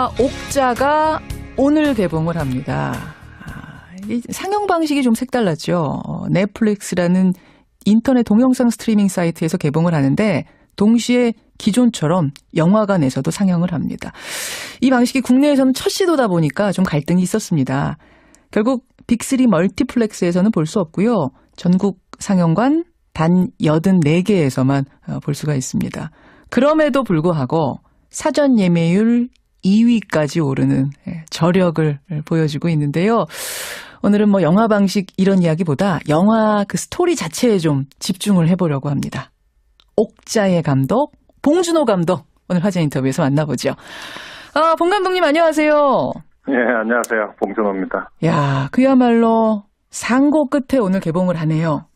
옥자가 오늘 개봉을 합니다. 이 상영 방식이 좀 색달랐죠. 넷플릭스라는 인터넷 동영상 스트리밍 사이트에서 개봉을 하는데 동시에 기존처럼 영화관에서도 상영을 합니다. 이 방식이 국내에서는 첫 시도다 보니까 좀 갈등이 있었습니다. 결국 빅3 멀티플렉스에서는 볼 수 없고요. 전국 상영관 단 84개에서만 볼 수가 있습니다. 그럼에도 불구하고 사전 예매율 2위까지 오르는 저력을 보여주고 있는데요. 오늘은 영화 방식 이런 이야기보다 영화 그 스토리 자체에 좀 집중을 해보려고 합니다. 옥자의 감독, 봉준호 감독 오늘 화제 인터뷰에서 만나보죠. 봉 감독님 안녕하세요. 예, 안녕하세요. 봉준호입니다. 야, 그야말로 상고 끝에 오늘 개봉을 하네요.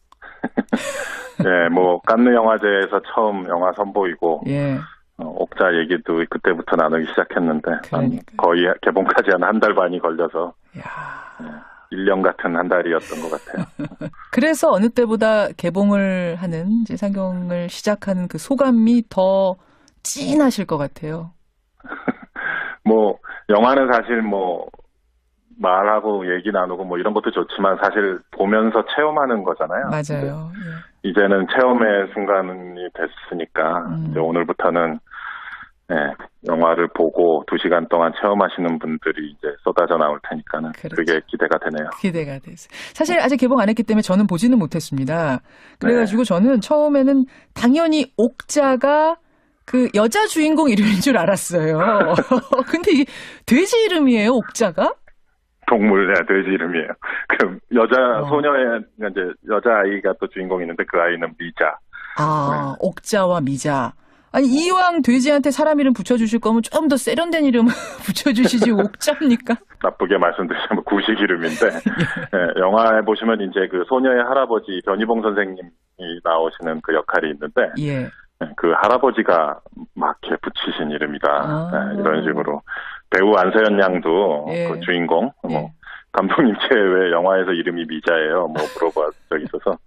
예, 칸느 영화제에서 처음 영화 선보이고 예. 옥자 얘기도 그때부터 나누기 시작했는데 거의 개봉까지 한 달 반이 걸려서 야. 1년 같은 한 달이었던 것 같아요. 그래서 어느 때보다 개봉을 하는 이제 상영을 시작하는 그 소감이 더 찐하실 것 같아요. 영화는 사실 말하고 얘기 나누고 이런 것도 좋지만 사실 보면서 체험하는 거잖아요. 맞아요. 예. 이제는 체험의 순간이 됐으니까 이제 오늘부터는 영화를 보고 2시간 동안 체험하시는 분들이 이제 쏟아져 나올 테니까는 그렇죠. 그게 기대가 되네요. 기대가 됐어요. 사실 아직 개봉 안 했기 때문에 저는 보지는 못했습니다. 그래가지고 저는 처음에는 당연히 옥자가 그 여자 주인공 이름인 줄 알았어요. 근데 이게 돼지 이름이에요, 옥자가? 동물, 돼지 이름이에요. 그 소녀의 이제 여자아이가 또 주인공이 있는데 그 아이는 미자. 옥자와 미자. 아니, 이왕 돼지한테 사람 이름 붙여주실 거면 좀 더 세련된 이름 붙여주시지 옥자입니까? 나쁘게 말씀드리자면 구식 이름인데, 예, 영화에 보시면 이제 그 소녀의 할아버지 변희봉 선생님이 나오시는 그 역할이 있는데, 예. 그 할아버지가 막 이렇게 붙이신 이름이다. 이런 식으로. 배우 안서연 양도 그 주인공, 감독님 왜 영화에서 이름이 미자예요? 물어본 적이 있어서,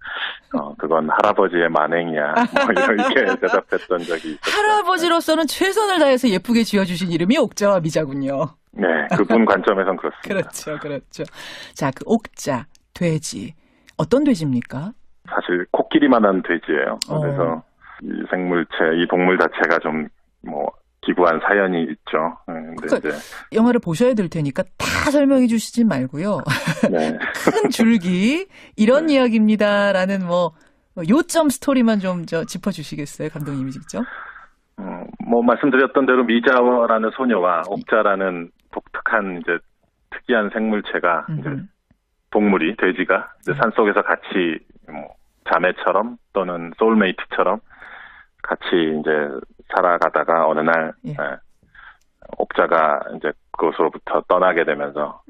그건 할아버지의 만행이야. 이렇게 대답했던 적이 있어요. 할아버지로서는 최선을 다해서 예쁘게 지어주신 이름이 옥자와 미자군요. 네, 그분 관점에선 그렇습니다. 그렇죠. 자, 그 옥자, 돼지. 어떤 돼지입니까? 사실 코끼리만한 돼지예요. 그래서 이 생물체, 이 동물 자체가 좀 기구한 사연이 있죠. 그러니까 이제 영화를 보셔야 될 테니까 다 설명해 주시지 말고요. 네. 큰 줄기 이런 이야기입니다라는 요점 스토리만 좀 짚어주시겠어요, 감독님이 직접? 말씀드렸던 대로 미자라는 소녀와 옥자라는 독특한 이제 특이한 생물체가 이제 동물이 돼지가 이제 산속에서 같이 자매처럼 또는 소울메이트처럼 같이 이제 살아가다가 어느 날 옥자가 이제 그것으로부터 떠나게 되면서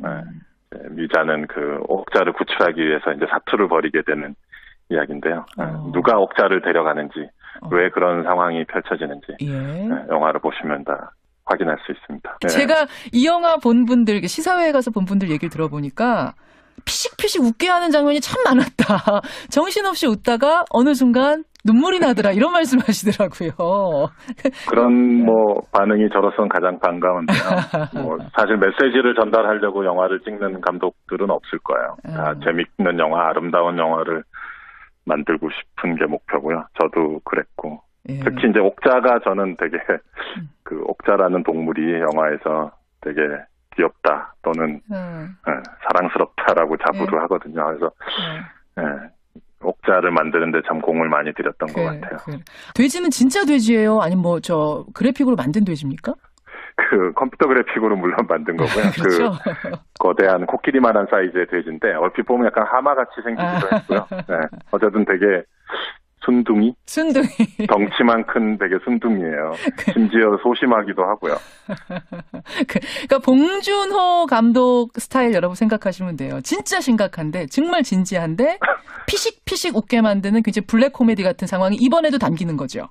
미자는 그 옥자를 구출하기 위해서 이제 사투를 벌이게 되는 이야기인데요. 누가 옥자를 데려가는지 왜 그런 상황이 펼쳐지는지 영화를 보시면 다 확인할 수 있습니다. 네. 제가 이 영화 본 분들 시사회에 가서 본 분들 얘기를 들어보니까 피식피식 웃게 하는 장면이 참 많았다. 정신없이 웃다가 어느 순간 눈물이 나더라 이런 말씀하시더라고요. 그런 반응이 저로서는 가장 반가운데요. 사실 메시지를 전달하려고 영화를 찍는 감독들은 없을 거예요. 다 재밌는 영화, 아름다운 영화를 만들고 싶은 게 목표고요. 저도 그랬고 특히 이제 옥자가 저는 되게 그 옥자라는 동물이 영화에서 되게 귀엽다 또는 사랑스럽다라고 자부를 하거든요. 그래서 옥자를 만드는데 참 공을 많이 들였던 것 같아요. 돼지는 진짜 돼지예요? 아니면 그래픽으로 만든 돼지입니까? 그 컴퓨터 그래픽으로 물론 만든 거고요. 그렇죠? 그 거대한 코끼리만한 사이즈의 돼지인데 얼핏 보면 약간 하마같이 생기기도 했고요. 어쨌든 되게 순둥이? 덩치만 큰 되게 순둥이에요. 심지어 소심하기도 하고요. 그러니까 봉준호 감독 스타일 여러분 생각하시면 돼요. 진짜 심각한데 정말 진지한데 피식피식 웃게 만드는 굉장히 블랙 코미디 같은 상황이 이번에도 담기는 거죠.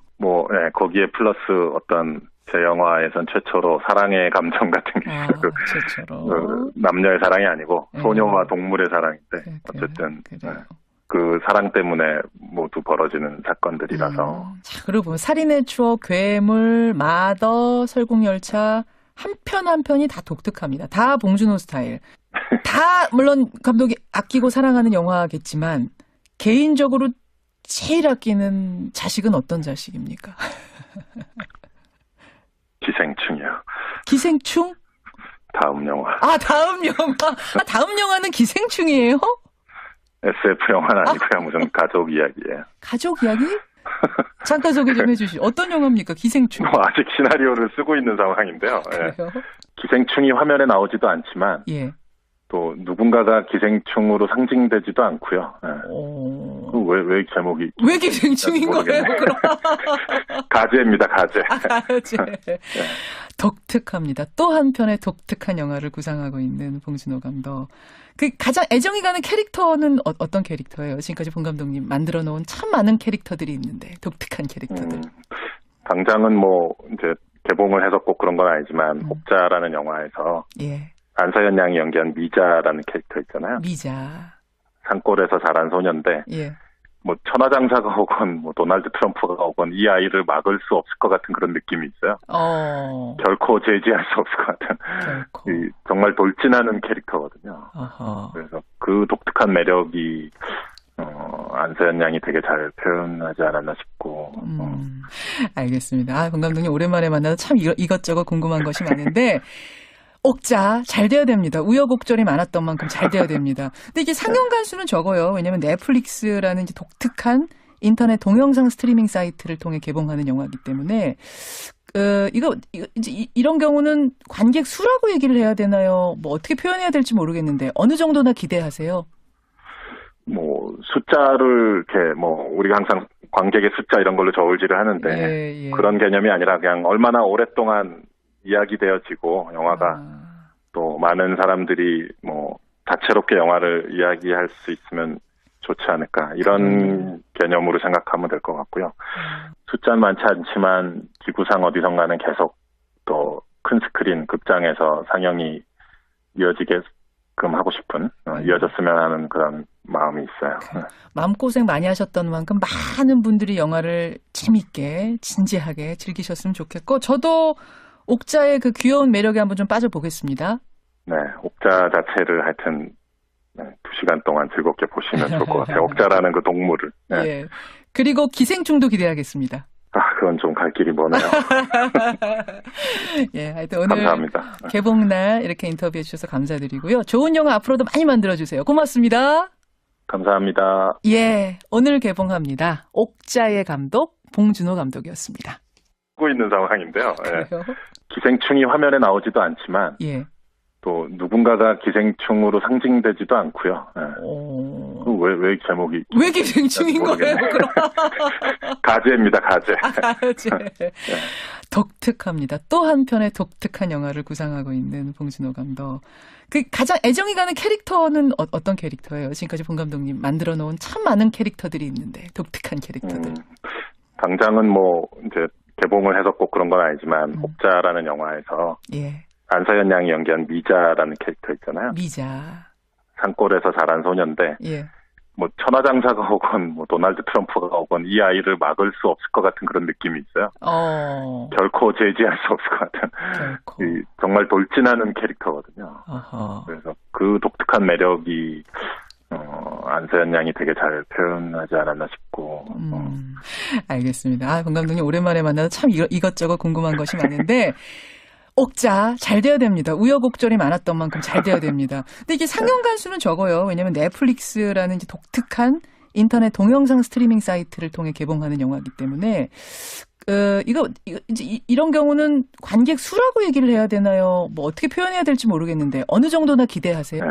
거기에 플러스 어떤 제 영화에선 최초로 사랑의 감정 같은 게 최초로 남녀의 사랑이 아니고 소녀와 동물의 사랑인데 어쨌든 그 사랑 때문에 모두 벌어지는 사건들이라서. 자, 그리고 보면 살인의 추억, 괴물, 마더, 설국열차 한 편 한 편이 다 독특합니다. 다 봉준호 스타일. 다 물론 감독이 아끼고 사랑하는 영화겠지만 개인적으로 제일 아끼는 자식은 어떤 자식입니까? 기생충이요. 기생충? 다음 영화. 아, 다음 영화. 아, 다음 영화는 기생충이에요? SF 영화는 아니고요. 무슨 가족 이야기예요. 가족 이야기? 잠깐 소개 좀 해주시죠. 어떤 영화입니까? 기생충. 아직 시나리오를 쓰고 있는 상황인데요. 그래요? 예. 기생충이 화면에 나오지도 않지만 예. 또 누군가가 기생충으로 상징되지도 않고요. 예. 왜 제목이 왜 기생충인 거예요? 그럼? 가제입니다. 가제. 가제. 네. 독특합니다. 또 한편의 독특한 영화를 구상하고 있는 봉준호 감독. 그 가장 애정이 가는 캐릭터는 어떤 캐릭터예요? 지금까지 봉 감독님 만들어 놓은 참 많은 캐릭터들이 있는데 독특한 캐릭터들. 당장은 뭐 이제 개봉을 해서 꼭 그런 건 아니지만 옥자라는 영화에서 예. 안서연 양이 연기한 미자라는 캐릭터 있잖아요. 미자. 산골에서 자란 소년인데 예. 뭐 천하장사가 오건 뭐 도널드 트럼프가 오건 이 아이를 막을 수 없을 것 같은 그런 느낌이 있어요. 결코 제지할 수 없을 것 같은. 결코. 정말 돌진하는 캐릭터거든요. 어허. 그래서 그 독특한 매력이 안서연 양이 되게 잘 표현하지 않았나 싶고. 알겠습니다. 아, 봉 감독님 오랜만에 만나서 참 이것저것 궁금한 것이 많은데 옥자 잘 돼야 됩니다. 우여곡절이 많았던 만큼 잘 돼야 됩니다. 근데 이게 상영 간수는 적어요. 왜냐하면 넷플릭스라는 이제 독특한 인터넷 동영상 스트리밍 사이트를 통해 개봉하는 영화이기 때문에 이런 경우는 관객 수라고 얘기를 해야 되나요? 뭐 어떻게 표현해야 될지 모르겠는데 어느 정도나 기대하세요? 뭐 숫자를 이렇게 뭐 우리가 항상 관객의 숫자 이런 걸로 저울질을 하는데 그런 개념이 아니라 그냥 얼마나 오랫동안 이야기되어지고 영화가 또 많은 사람들이 뭐 다채롭게 영화를 이야기할 수 있으면 좋지 않을까 이런 개념으로 생각하면 될 것 같고요. 숫자는 많지 않지만 기구상 어디선가는 계속 또 큰 스크린 극장에서 상영이 이어지게끔 하고 싶은 이어졌으면 하는 그런 마음이 있어요. 마음고생 많이 하셨던 만큼 많은 분들이 영화를 재밌게 진지하게 즐기셨으면 좋겠고 저도 옥자의 그 귀여운 매력에 한번 좀 빠져보겠습니다. 네, 옥자 자체를 하여튼 2시간 동안 즐겁게 보시면 좋을 것 같아요. 옥자라는 그 동물을. 네. 예. 그리고 기생충도 기대하겠습니다. 그건 좀 갈 길이 머네요. 예, 하여튼 오늘 감사합니다. 개봉날 이렇게 인터뷰해 주셔서 감사드리고요. 좋은 영화 앞으로도 많이 만들어주세요. 고맙습니다. 감사합니다. 예, 오늘 개봉합니다. 옥자의 감독 봉준호 감독이었습니다. 하고 있는 상황인데요. 예. 기생충이 화면에 나오지도 않지만 예. 또 누군가가 기생충으로 상징되지도 않고요. 예. 왜 제목이 왜 기생충인 거예요? 그럼? 가제입니다. 가제. 가제. 네. 독특합니다. 또 한편의 독특한 영화를 구상하고 있는 봉준호 감독. 그 가장 애정이 가는 캐릭터는 어떤 캐릭터예요? 지금까지 봉 감독님 만들어 놓은 참 많은 캐릭터들이 있는데 독특한 캐릭터들. 당장은 뭐 이제 개봉을 해서 꼭 그런 건 아니지만 옥자라는 영화에서 안서연 양이 연기한 미자라는 캐릭터 있잖아요. 미자. 산골에서 자란 소년인데 뭐 천하장사가 오건 뭐 도널드 트럼프가 오건 이 아이를 막을 수 없을 것 같은 그런 느낌이 있어요. 결코 제지할 수 없을 것 같은. 정말 돌진하는 캐릭터거든요. 그래서 그 독특한 매력이 안서연 양이 되게 잘 표현하지 않았나 싶고. 알겠습니다. 아, 봉 감독님 오랜만에 만나서 참 이것저것 궁금한 것이 많은데 옥자 잘 돼야 됩니다. 우여곡절이 많았던 만큼 잘 돼야 됩니다. 근데 이게 상영 간수는 적어요. 왜냐하면 넷플릭스라는 이제 독특한 인터넷 동영상 스트리밍 사이트를 통해 개봉하는 영화이기 때문에 이런 경우는 관객 수라고 얘기를 해야 되나요? 뭐 어떻게 표현해야 될지 모르겠는데 어느 정도나 기대하세요?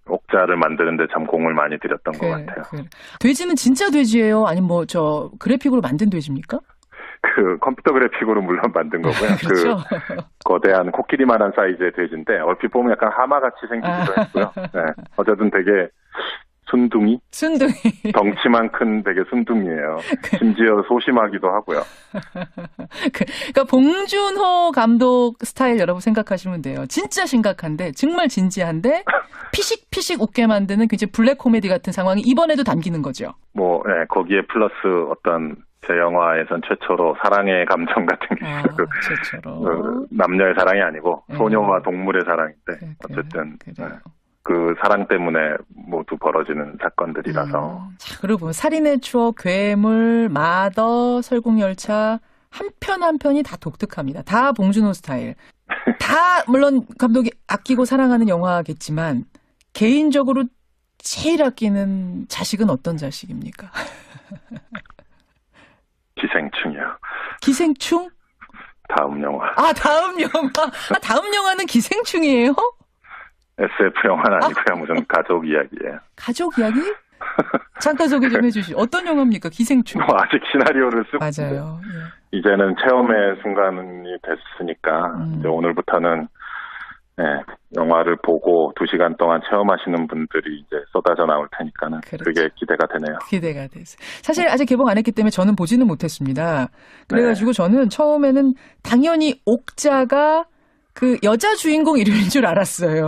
옥자를 만드는데 참 공을 많이 들였던 것 같아요. 돼지는 진짜 돼지예요? 아니면 뭐 그래픽으로 만든 돼지입니까? 그 컴퓨터 그래픽으로 물론 만든 거고요. 그렇죠? 그 거대한 코끼리만한 사이즈의 돼지인데 얼핏 보면 약간 하마같이 생기기도 했고요. 네. 어쨌든 되게 순둥이? 덩치만 큰 되게 순둥이에요. 심지어 소심하기도 하고요. 그러니까 봉준호 감독 스타일 여러분 생각하시면 돼요. 진짜 심각한데 정말 진지한데 피식피식 웃게 만드는 굉장히 블랙 코미디 같은 상황이 이번에도 담기는 거죠. 뭐 거기에 플러스 어떤 제 영화에선 최초로 사랑의 감정 같은 게 최초로 남녀의 사랑이 아니고 소녀와 동물의 사랑인데 어쨌든 그 사랑 때문에 모두 벌어지는 사건들이라서. 자, 그리고 보면 살인의 추억, 괴물, 마더, 설국열차 한 편 한 편이 다 독특합니다. 다 봉준호 스타일. 다 물론 감독이 아끼고 사랑하는 영화겠지만 개인적으로 제일 아끼는 자식은 어떤 자식입니까? 기생충이요. 기생충? 다음 영화. 다음 영화. 다음 영화는 기생충이에요? SF 영화는 아니고요. 무슨 가족 이야기예요. 가족 이야기? 잠깐 소개 좀 해주시죠. 어떤 영화입니까? 기생충. 아직 시나리오를 쓰고 맞아요. 예. 이제는 체험의 순간이 됐으니까 이제 오늘부터는 영화를 보고 2시간 동안 체험하시는 분들이 이제 쏟아져 나올 테니까는 그렇죠. 그게 기대가 되네요. 기대가 됐어요. 사실 아직 개봉 안 했기 때문에 저는 보지는 못했습니다. 그래가지고 저는 처음에는 당연히 옥자가 그 여자 주인공 이름인 줄 알았어요.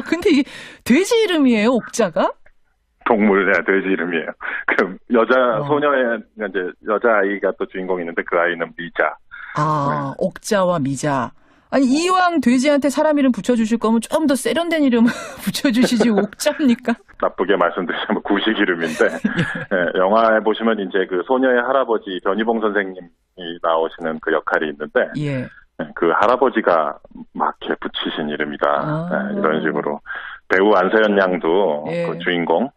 근데 이게 돼지 이름이에요, 옥자가? 동물, 돼지 이름이에요. 그 여자 소녀의 이제 여자 아이가 또 주인공이 있는데 그 아이는 미자. 옥자와 미자. 아니 이왕 돼지한테 사람 이름 붙여주실 거면 좀 더 세련된 이름 붙여주시지 옥자입니까? 나쁘게 말씀드리자면 구식 이름인데 영화에 보시면 이제 그 소녀의 할아버지 변희봉 선생님이 나오시는 그 역할이 있는데 그 할아버지가 막 이렇게 붙이신 이름이다. 이런 식으로 배우 안서연 양도 그 주인공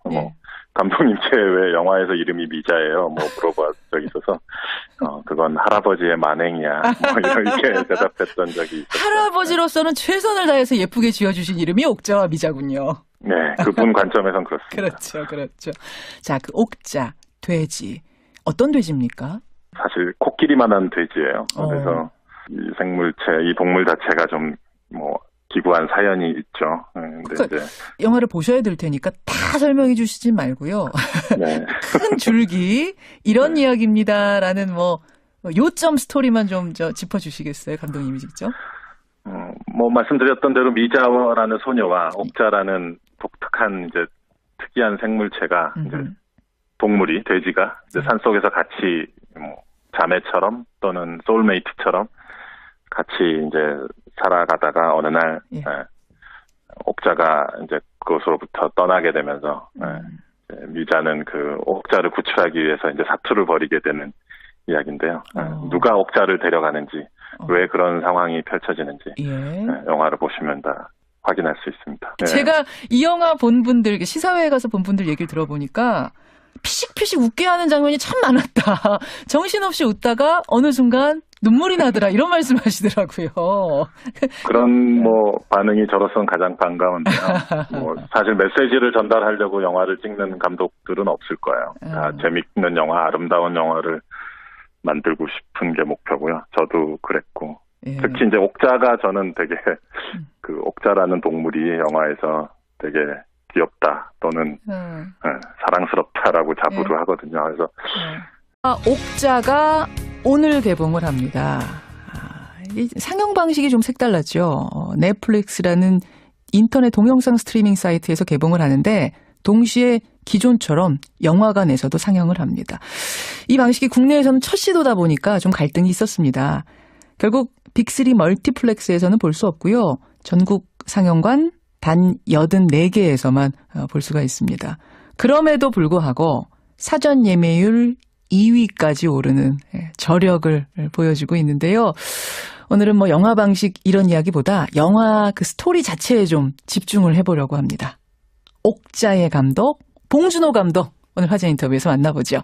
감독님 왜 영화에서 이름이 미자예요? 물어본 적이 있어서 그건 할아버지의 만행이야. 이렇게 대답했던 적이 있었어요. 할아버지로서는 최선을 다해서 예쁘게 지어주신 이름이 옥자와 미자군요. 네, 그분 관점에선 그렇습니다. 그렇죠. 자, 그 옥자, 돼지. 어떤 돼지입니까? 사실 코끼리만한 돼지예요. 그래서 이 생물체, 이 동물 자체가 좀 기구한 사연이 있죠. 근데 이제 영화를 보셔야 될 테니까 다 설명해 주시지 말고요. 큰 줄기 이런 이야기입니다라는 요점 스토리만 좀 짚어주시겠어요, 감독님이 직접? 말씀드렸던 대로 미자라는 소녀와 옥자라는 독특한 이제 특이한 생물체가 이제 동물이 돼지가 이제 산 속에서 같이 자매처럼 또는 소울메이트처럼 같이 이제 살아가다가 어느 날 옥자가 이제 그곳으로부터 떠나게 되면서 미자는 그 옥자를 구출하기 위해서 이제 사투를 벌이게 되는 이야기인데요. 누가 옥자를 데려가는지 왜 그런 상황이 펼쳐지는지 영화를 보시면 다 확인할 수 있습니다. 제가 이 영화 본 분들 시사회에 가서 본 분들 얘기를 들어보니까 피식피식 웃게 하는 장면이 참 많았다. 정신없이 웃다가 어느 순간 눈물이 나더라 이런 말씀하시더라고요. 그런 반응이 저로서는 가장 반가운데요. 사실 메시지를 전달하려고 영화를 찍는 감독들은 없을 거예요. 다 재밌는 영화, 아름다운 영화를 만들고 싶은 게 목표고요. 저도 그랬고 특히 이제 옥자가 저는 되게 그 옥자라는 동물이 영화에서 되게 귀엽다 또는 사랑스럽다라고 자부를 하거든요. 그래서 옥자가 오늘 개봉을 합니다. 이 상영 방식이 좀 색달랐죠. 넷플릭스라는 인터넷 동영상 스트리밍 사이트에서 개봉을 하는데 동시에 기존처럼 영화관에서도 상영을 합니다. 이 방식이 국내에서는 첫 시도다 보니까 좀 갈등이 있었습니다. 결국 빅3 멀티플렉스에서는 볼 수 없고요. 전국 상영관 단 84개에서만 볼 수가 있습니다. 그럼에도 불구하고 사전 예매율 2위까지 오르는 저력을 보여주고 있는데요. 오늘은 영화 방식 이런 이야기보다 영화 그 스토리 자체에 좀 집중을 해보려고 합니다. 옥자의 감독, 봉준호 감독 오늘 화제 인터뷰에서 만나보죠.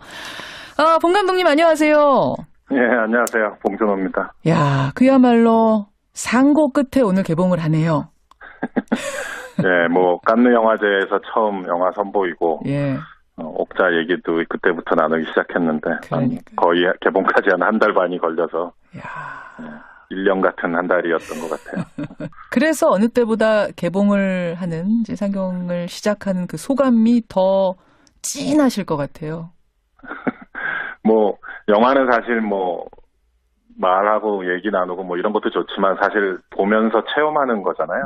봉 감독님 안녕하세요. 예, 안녕하세요. 봉준호입니다. 야, 그야말로 상고 끝에 오늘 개봉을 하네요. 네, 칸느 영화제에서 처음 영화 선보이고 옥자 얘기도 그때부터 나누기 시작했는데 거의 개봉까지 한 달 반이 걸려서 1년 같은 한 달이었던 것 같아요. 그래서 어느 때보다 개봉을 하는 이제 상영을 시작하는 그 소감이 더 찐하실 것 같아요. 영화는 사실 말하고 얘기 나누고 이런 것도 좋지만 사실 보면서 체험하는 거잖아요.